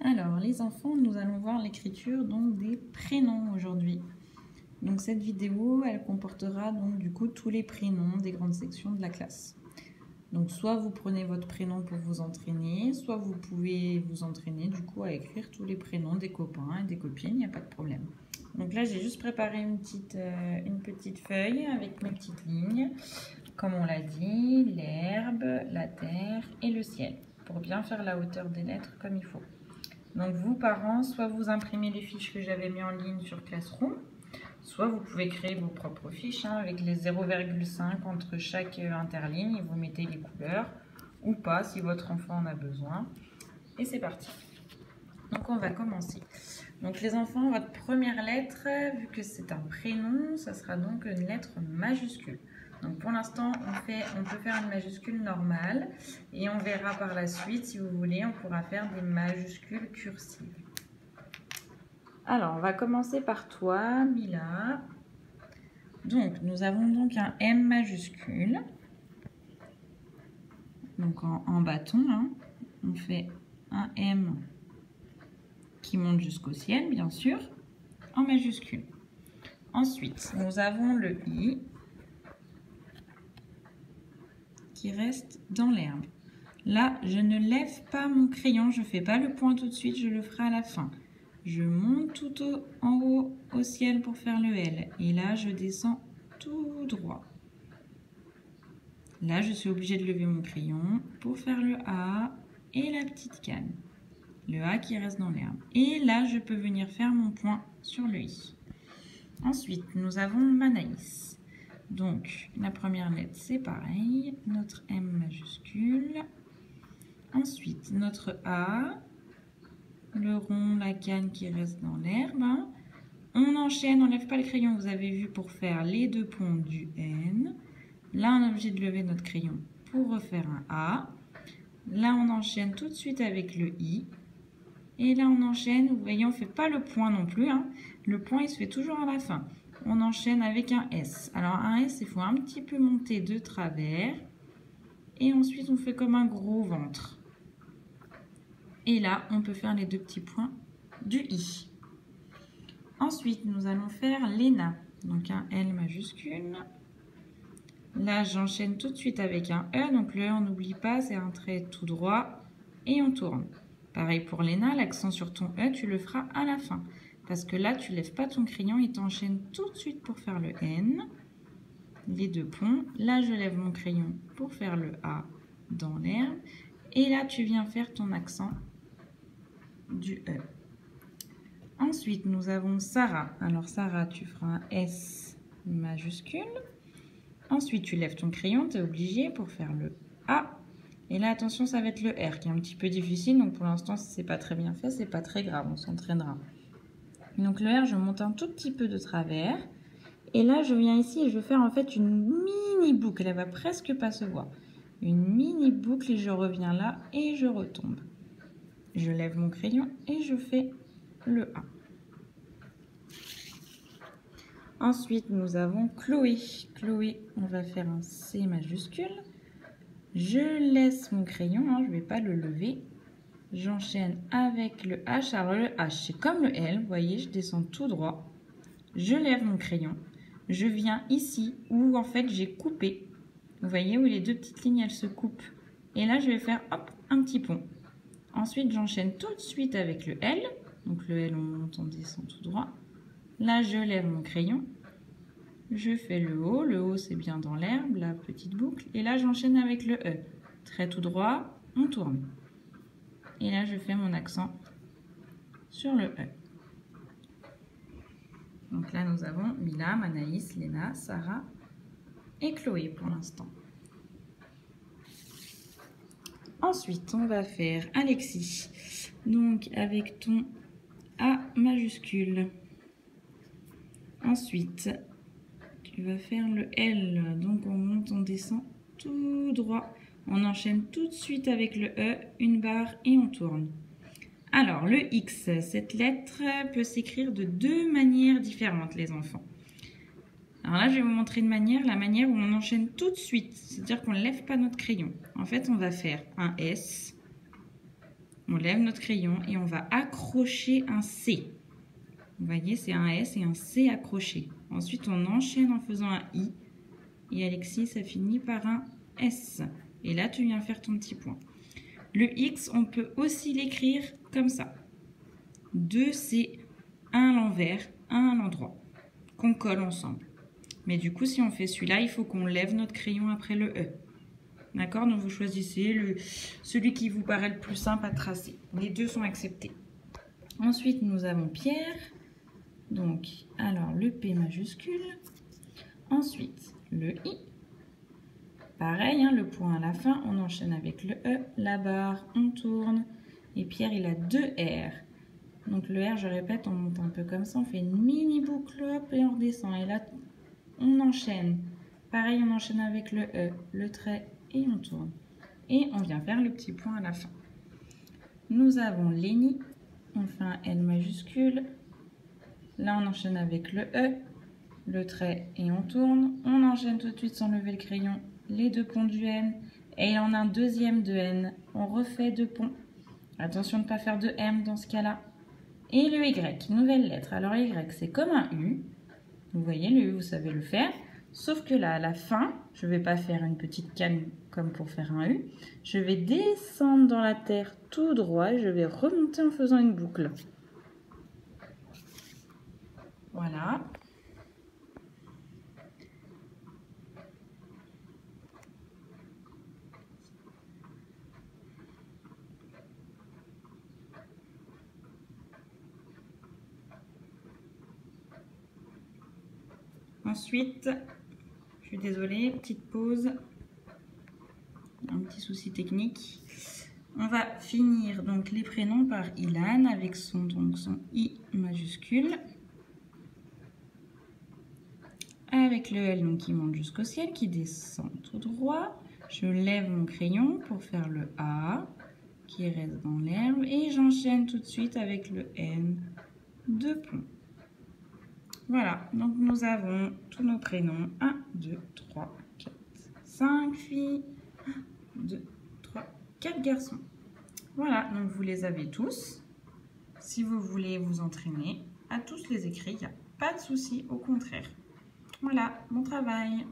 Alors, les enfants, nous allons voir l'écriture donc des prénoms aujourd'hui. Donc, cette vidéo, elle comportera donc du coup tous les prénoms des grandes sections de la classe. Donc, soit vous prenez votre prénom pour vous entraîner, soit vous pouvez vous entraîner du coup à écrire tous les prénoms des copains et des copines, il n'y a pas de problème. Donc là, j'ai juste préparé une petite feuille avec mes petites lignes, comme on l'a dit, l'herbe, la terre et le ciel, pour bien faire la hauteur des lettres comme il faut. Donc vous, parents, soit vous imprimez les fiches que j'avais mis en ligne sur Classroom, soit vous pouvez créer vos propres fiches avec les 0,5 entre chaque interligne et vous mettez les couleurs ou pas si votre enfant en a besoin. Et c'est parti. Donc on va commencer. Donc les enfants, votre première lettre, vu que c'est un prénom, ça sera donc une lettre majuscule. Donc pour l'instant, on peut faire une majuscule normale et on verra par la suite, si vous voulez, on pourra faire des majuscules cursives. Alors, on va commencer par toi, Mila. Donc, nous avons donc un M majuscule. Donc en bâton, hein, on fait un M qui monte jusqu'au ciel, bien sûr, en majuscule. Ensuite, nous avons le I qui reste dans l'herbe. Là, je ne lève pas mon crayon, je ne fais pas le point tout de suite, je le ferai à la fin. Je monte tout en haut au ciel pour faire le L. Et là, je descends tout droit. Là, je suis obligée de lever mon crayon pour faire le A et la petite canne. Le A qui reste dans l'herbe. Et là, je peux venir faire mon point sur le I. Ensuite, nous avons Manaïs. Donc, la première lettre, c'est pareil. Notre M majuscule. Ensuite, notre A. Le rond, la canne qui reste dans l'herbe. On enchaîne, on ne lève pas le crayon, vous avez vu, pour faire les deux ponts du N. Là, on est obligé de lever notre crayon pour refaire un A. Là, on enchaîne tout de suite avec le I. Et là, on enchaîne, vous voyez, on ne fait pas le point non plus. Hein. Le point, il se fait toujours à la fin. On enchaîne avec un S. Alors, un S, il faut un petit peu monter de travers. Et ensuite, on fait comme un gros ventre. Et là, on peut faire les deux petits points du I. Ensuite, nous allons faire l'ENA. Donc, un L majuscule. Là, j'enchaîne tout de suite avec un E. Donc, le E, on n'oublie pas, c'est un trait tout droit. Et on tourne. Pareil pour l'ENA, l'accent sur ton E, tu le feras à la fin. Parce que là, tu ne lèves pas ton crayon et t'enchaînes tout de suite pour faire le N. Les deux ponts. Là, je lève mon crayon pour faire le A dans l'herbe. Et là, tu viens faire ton accent du E. Ensuite, nous avons Sarah. Alors, Sarah, tu feras un S majuscule. Ensuite, tu lèves ton crayon, tu es obligé pour faire le A. Et là, attention, ça va être le R qui est un petit peu difficile. Donc, pour l'instant, si ce n'est pas très bien fait, c'est pas très grave, on s'entraînera. Donc, le R, je monte un tout petit peu de travers. Et là, je viens ici et je vais faire en fait une mini boucle. Elle va presque pas se voir. Une mini boucle et je reviens là et je retombe. Je lève mon crayon et je fais le A. Ensuite, nous avons Chloé. Chloé, on va faire un C majuscule. Je laisse mon crayon, hein, je ne vais pas le lever. J'enchaîne avec le H. Alors le H, c'est comme le L, vous voyez, je descends tout droit. Je lève mon crayon. Je viens ici où en fait j'ai coupé. Vous voyez où les deux petites lignes, elles se coupent. Et là, je vais faire hop, un petit pont. Ensuite, j'enchaîne tout de suite avec le L. Donc le L, on monte, on descend tout droit. Là, je lève mon crayon. Je fais le O c'est bien dans l'herbe, la petite boucle. Et là, j'enchaîne avec le E. Trait tout droit, on tourne. Et là, je fais mon accent sur le E. Donc là, nous avons Mila, Manaïs, Léna, Sarah et Chloé pour l'instant. Ensuite, on va faire Alexis. Donc, avec ton A majuscule. Ensuite, tu vas faire le L. Donc, on monte, on descend tout droit. On enchaîne tout de suite avec le E, une barre et on tourne. Alors, le X, cette lettre peut s'écrire de deux manières différentes, les enfants. Alors là, je vais vous montrer une manière, la manière où on enchaîne tout de suite. C'est-à-dire qu'on ne lève pas notre crayon. En fait, on va faire un S. On lève notre crayon et on va accrocher un C. Vous voyez, c'est un S et un C accroché. Ensuite, on enchaîne en faisant un I. Et Alexis, ça finit par un S. Et là, tu viens faire ton petit point. Le X, on peut aussi l'écrire comme ça. 2 C, un à l'envers, un à l'endroit, qu'on colle ensemble. Mais du coup, si on fait celui-là, il faut qu'on lève notre crayon après le E. D'accord? Donc, vous choisissez celui qui vous paraît le plus simple à tracer. Les deux sont acceptés. Ensuite, nous avons Pierre. Donc, alors, le P majuscule. Ensuite, le I. Pareil, hein, le point à la fin, on enchaîne avec le E. La barre, on tourne. Et Pierre, il a 2 R. Donc, le R, je répète, on monte un peu comme ça. On fait une mini boucle hop, et on redescend. Et là, on enchaîne. Pareil, on enchaîne avec le E, le trait, et on tourne. Et on vient faire le petit point à la fin. Nous avons Lénie. On fait un L majuscule. Là, on enchaîne avec le E, le trait, et on tourne. On enchaîne tout de suite sans lever le crayon les 2 ponts du N. Et il en a un deuxième de N. On refait 2 ponts. Attention de ne pas faire de M dans ce cas-là. Et le Y, nouvelle lettre. Alors Y, c'est comme un U. Vous voyez, le U, vous savez le faire. Sauf que là, à la fin, je ne vais pas faire une petite canne comme pour faire un U. Je vais descendre dans la terre tout droit et je vais remonter en faisant une boucle. Voilà. Ensuite, je suis désolée, petite pause, un petit souci technique. On va finir donc les prénoms par Ilan avec son I majuscule. Avec le L donc, qui monte jusqu'au ciel, qui descend tout droit. Je lève mon crayon pour faire le A qui reste dans l'herbe et j'enchaîne tout de suite avec le N, 2 ponts. Voilà, donc nous avons tous nos prénoms. 1, 2, 3, 4, 5 filles. 1, 2, 3, 4 garçons. Voilà, donc vous les avez tous. Si vous voulez vous entraîner à tous les écrire, il n'y a pas de souci, au contraire. Voilà, bon travail.